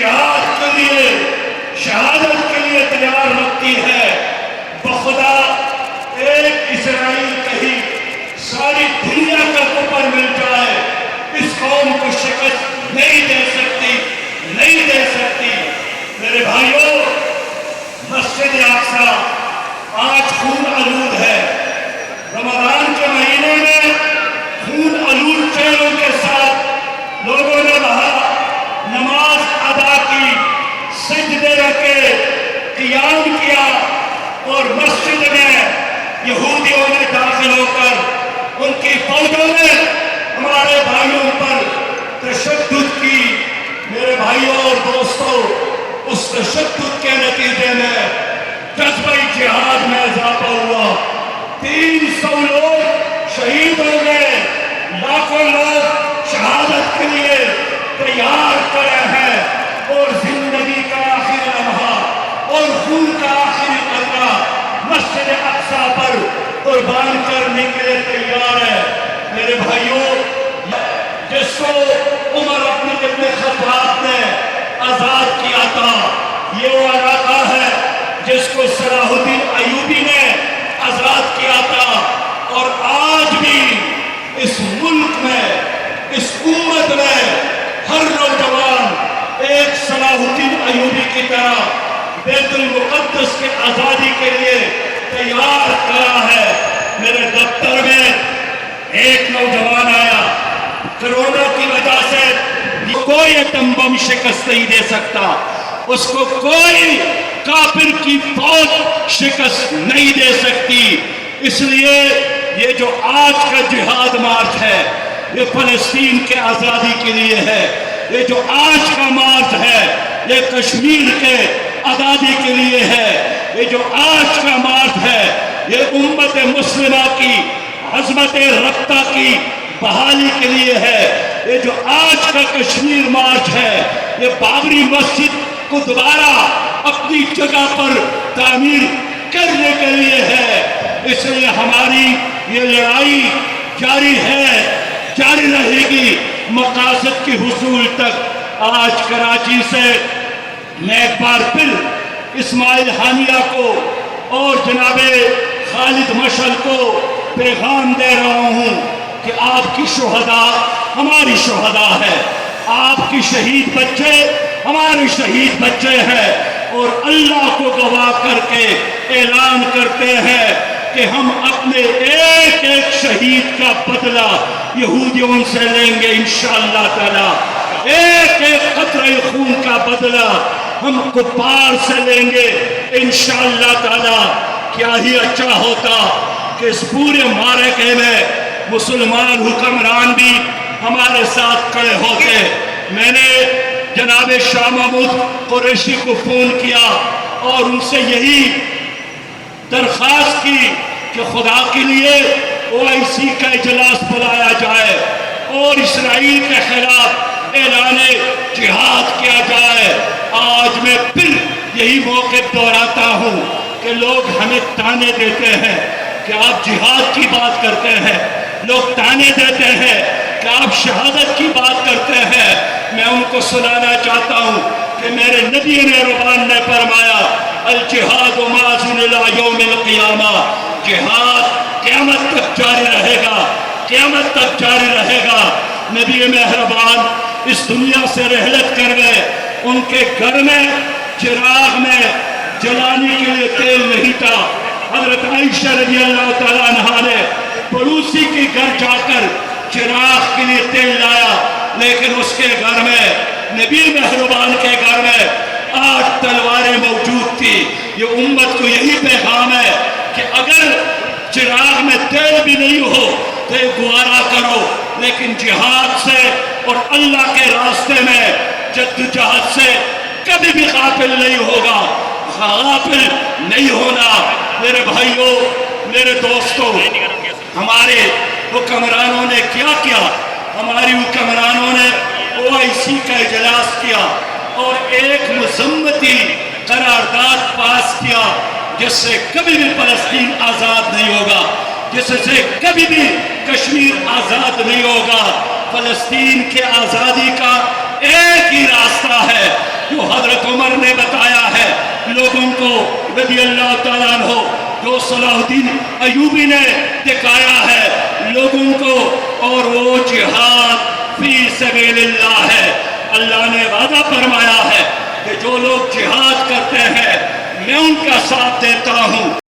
جہاد کے لیے شہادت کے لیے تیار رکھتی ہے، بخدا ایک اسرائیل کہیں ساری دنیا کا کفر مل جائے اس قوم کو شکست نہیں دے سکتی، نہیں دے سکتی۔ میرے بھائیوں، مسجد اقصیٰ آج خون آلود ہے۔ رمضان کے مہینے میں خون آلود چہروں کے ساتھ لوگوں نے وہاں نماز ادا کی، سجدے رکھے، قیام کیا، اور مسجد میں یہودیوں نے داخل ہو کر ان کی فوجوں نے ہمارے بھائیوں پر تشدد کی۔ میرے بھائیوں اور دوستوں، اس تشدد کے نتیجے میں جذبہ جہاد میں اضافہ ہوا، 300 لوگ شہید ہو گئے، لاکھوں لوگ شہادت کے لیے تیار کرے ہیں، اور زندگی کا آخری لمحہ اور خون کا آخری قطرہ مسجد اقصیٰ پر قربان کرنے کے لیے تیار ہے۔ میرے بھائیوں، جس کو عمر ابن خطاب نے آزاد کیا تھا، یہ وہ علاقہ ہے جس کو صلاح الدین ایوبی نے آزاد کیا تھا، اور آج بھی اس ملک میں، اس امت میں ہر نوجوان ایک صلاح الدین ایوبی کی طرح بیت المقدس کی آزادی کے لیے تیار کھڑا ہے۔ میرے دفتر میں ایک نوجوان آیا، کرونا کی وجہ سے کوئی ایٹم بم شکست نہیں دے سکتا، اس کو کوئی کافر کی فوج شکست نہیں دے سکتی۔ اس لیے یہ جو آج کا جہاد مارچ ہے، یہ فلسطین کے آزادی کے لیے ہے۔ یہ جو آج کا مارچ ہے، یہ کشمیر کے آزادی کے لیے ہے۔ یہ جو آج کا مارچ ہے، یہ امت مسلمہ کی عظمت رفتہ کی بحالی کے لیے ہے۔ یہ جو آج کا کشمیر مارچ ہے، یہ بابری مسجد کو دوبارہ اپنی جگہ پر تعمیر کرنے کے لیے ہے۔ اس لیے ہماری یہ لڑائی جاری ہے، جاری رہے گی مقاصد کی حصول تک۔ آج کراچی سے میں ایک بار پھر اسماعیل حانیہ کو اور جناب خالد مشعل کو پیغام دے رہا ہوں کہ آپ کی شہداء ہماری شہداء ہے، آپ کی شہید بچے ہمارے شہید بچے ہیں، اور اللہ کو گواہ کر کے اعلان کرتے ہیں کہ ہم اپنے ایک ایک شہید کا بدلہ یہودیوں سے لیں گے انشاءاللہ تعالی۔ ایک ایک قطرہ خون کا بدلہ ہم کفار سے لیں گے انشاءاللہ تعالی۔ کیا ہی اچھا ہوتا کہ اس پورے معرکے میں مسلمان حکمران بھی ہمارے ساتھ کھڑے ہوتے۔ میں نے جناب شاہ محمود قریشی کو فون کیا اور ان سے یہی درخواست کی کہ خدا کے لیے OIC کا اجلاس بلایا جائے اور اسرائیل کے خلاف اعلان جہاد کیا جائے۔ آج میں پھر یہی موقف دہراتا ہوں کہ لوگ ہمیں تانے دیتے ہیں کہ آپ جہاد کی بات کرتے ہیں، لوگ تانے دیتے ہیں کہ آپ شہادت کی بات کرتے ہیں۔ میں ان کو سنانا چاہتا ہوں کہ میرے نبی مہربان نے فرمایا الجہاد ماضٍ الی یوم القیامہ، جہاد قیامت تک جاری رہے گا، قیامت تک جاری رہے گا۔ نبی مہربان اس دنیا سے رحلت کر گئے، ان کے گھر میں چراغ میں جلانے کے لیے تیل نہیں تھا۔ حضرت عائشہ رضی اللہ تعالیٰ عنہا نے پڑوسی کے گھر جا کر چراغ کے لیے تیل لایا، لیکن اس کے گھر میں، نبی مہربان کے گھر میں 8 تلواریں موجود تھی۔ یہ امت کو یہی پیغام ہے کہ اگر چراغ میں تیل بھی نہیں ہو تو گوارا کرو، لیکن جہاد سے اور اللہ کے راستے میں جدوجہد سے کبھی بھی غافل نہیں ہوگا، غافل نہیں ہونا۔ میرے بھائیوں، میرے دوستوں، ہمارے حکمرانوں نے کیا کیا؟ ہماری حکمرانوں نے OIC کا اجلاس کیا اور ایک مذمتی قرارداد پاس کیا جس سے کبھی بھی فلسطین آزاد نہیں ہوگا، جس سے کبھی بھی کشمیر آزاد نہیں ہوگا۔ فلسطین کے آزادی کا ایک ہی راستہ ہے، جو حضرت عمر نے بتایا ہے لوگوں کو رضی اللہ تعالیٰ عنہ، جو صلاح الدین ایوبی نے دکھایا ہے لوگوں کو، اور وہ جہاد فی سبیل اللہ ہے۔ اللہ نے وعدہ فرمایا ہے کہ جو لوگ جہاد کرتے ہیں میں ان کا ساتھ دیتا ہوں۔